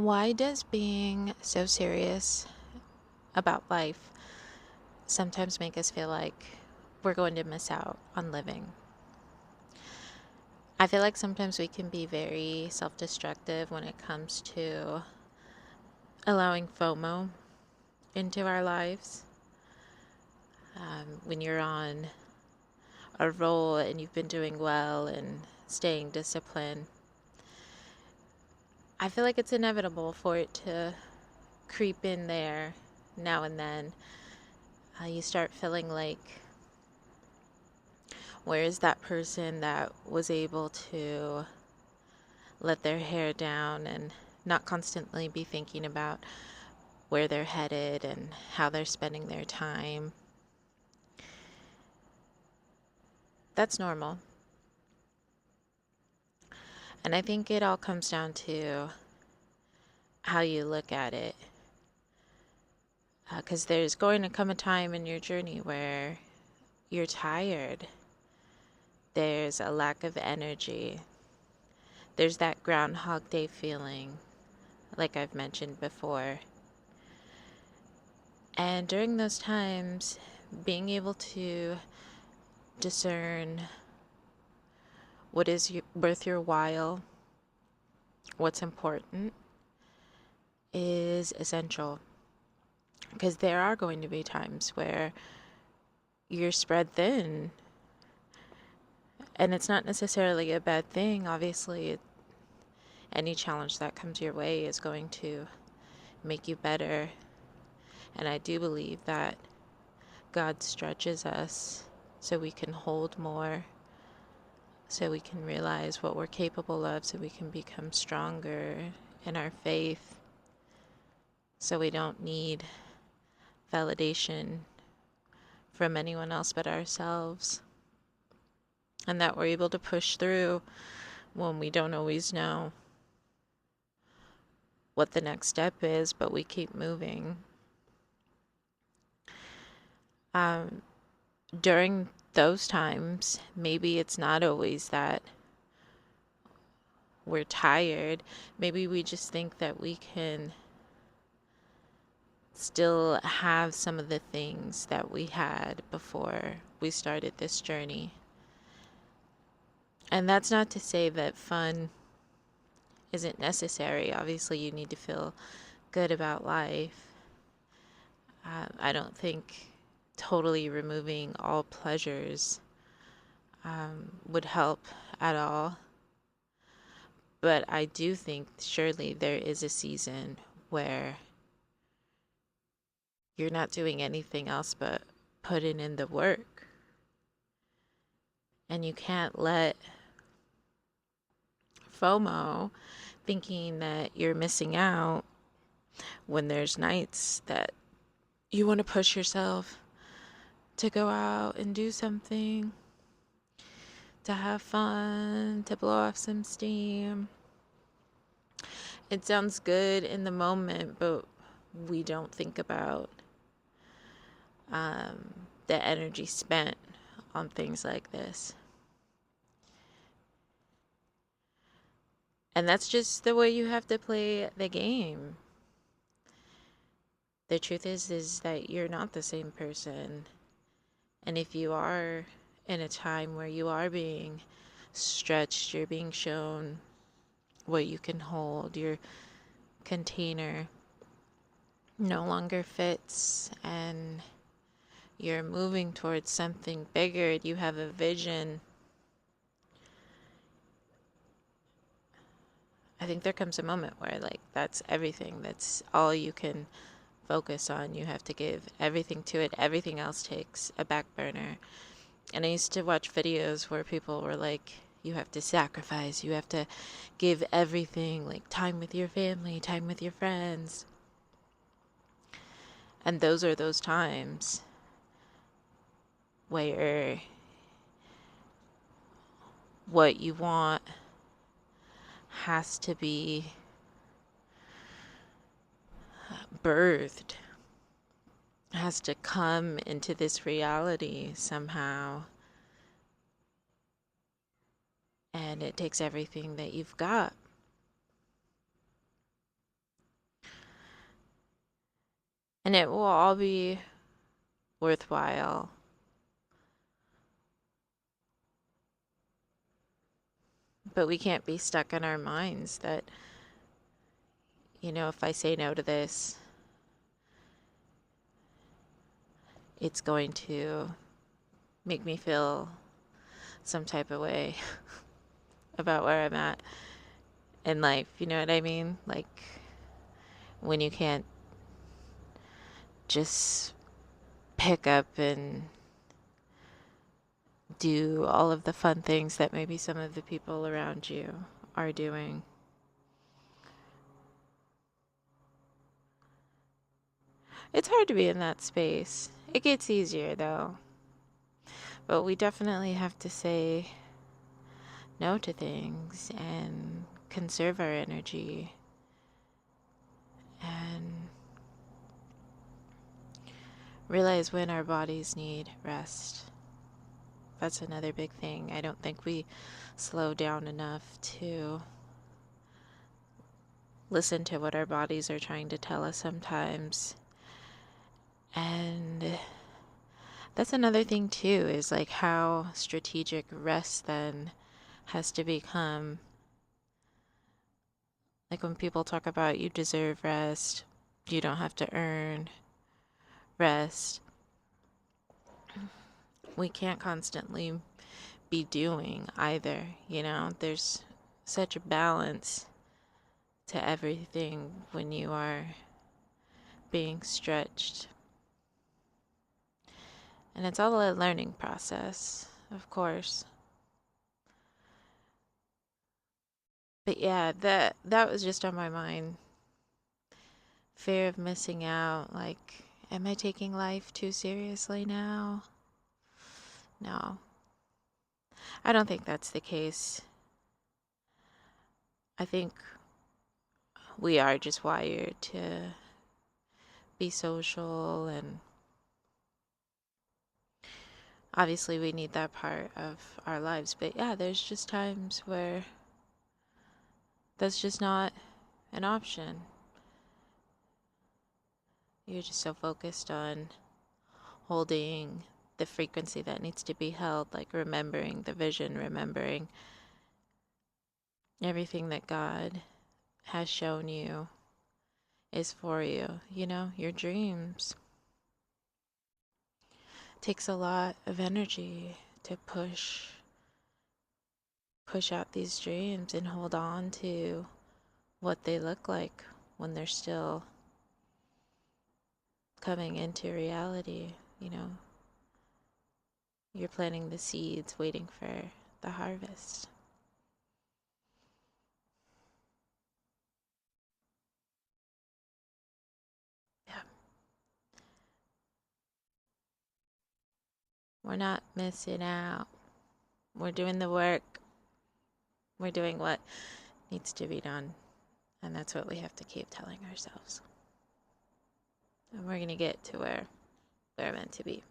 Why does being so serious about life sometimes make us feel like we're going to miss out on living? I feel like sometimes we can be very self destructive when it comes to allowing FOMO into our lives. When you're on a roll and you've been doing well and staying disciplined, I feel like it's inevitable for it to creep in there now and then. You start feeling like, where is that person that was able to let their hair down and not constantly be thinking about where they're headed and how they're spending their time? That's normal. And I think it all comes down to how you look at it. Because there's going to come a time in your journey where you're tired, there's a lack of energy, there's that Groundhog Day feeling, like I've mentioned before. And during those times, being able to discern what is worth your while, what's important, is essential. Because there are going to be times where you're spread thin, and it's not necessarily a bad thing. Obviously, any challenge that comes your way is going to make you better. And I do believe that God stretches us so we can hold more, so we can realize what we're capable of, so we can become stronger in our faith, so we don't need validation from anyone else but ourselves, and that we're able to push through when we don't always know what the next step is, but we keep moving. Um, During those times, maybe it's not always that we're tired. Maybe we just think that we can still have some of the things that we had before we started this journey. And that's not to say that fun isn't necessary. Obviously, you need to feel good about life. I don't think totally removing all pleasures would help at all. But I do think surely there is a season where you're not doing anything else but putting in the work. And you can't let FOMO, thinking that you're missing out, when there's nights that you want to push yourself to go out and do something, to have fun, to blow off some steam. It sounds good in the moment, but we don't think about the energy spent on things like this. And that's just the way you have to play the game. The truth is that you're not the same person. And if you are in a time where you are being stretched, you're being shown what you can hold, your container no longer fits, and you're moving towards something bigger, you have a vision, I think there comes a moment where, like, that's everything. That's all you can focus on. You have to give everything to it. Everything else takes a back burner. And I used to watch videos where people were like, you have to sacrifice, you have to give everything, like time with your family, time with your friends. And those are those times where what you want has to be birthed, has to come into this reality somehow. And it takes everything that you've got. And it will all be worthwhile. But we can't be stuck in our minds that, if I say no to this, it's going to make me feel some type of way about where I'm at in life. You know what I mean? Like when you can't just pick up and do all of the fun things that maybe some of the people around you are doing. It's hard to be in that space. It gets easier though. But we definitely have to say no to things and conserve our energy and realize when our bodies need rest. That's another big thing. I don't think we slow down enough to listen to what our bodies are trying to tell us sometimes. And that's another thing too, is like how strategic rest then has to become. Like when people talk about you deserve rest, you don't have to earn rest. We can't constantly be doing either, There's such a balance to everything when you are being stretched. And it's all a learning process, of course. But yeah, that was just on my mind. Fear of missing out, like, am I taking life too seriously now? No. I don't think that's the case. I think we are just wired to be social, and obviously we need that part of our lives. But yeah, there's just times where that's just not an option. You're just so focused on holding the frequency that needs to be held, like remembering the vision, remembering everything that God has shown you is for you, your dreams. It takes a lot of energy to push out these dreams and hold on to what they look like when they're still coming into reality. You're planting the seeds, waiting for the harvest. Yeah. We're not missing out. We're doing the work. We're doing what needs to be done. And that's what we have to keep telling ourselves. And we're going to get to where we're meant to be.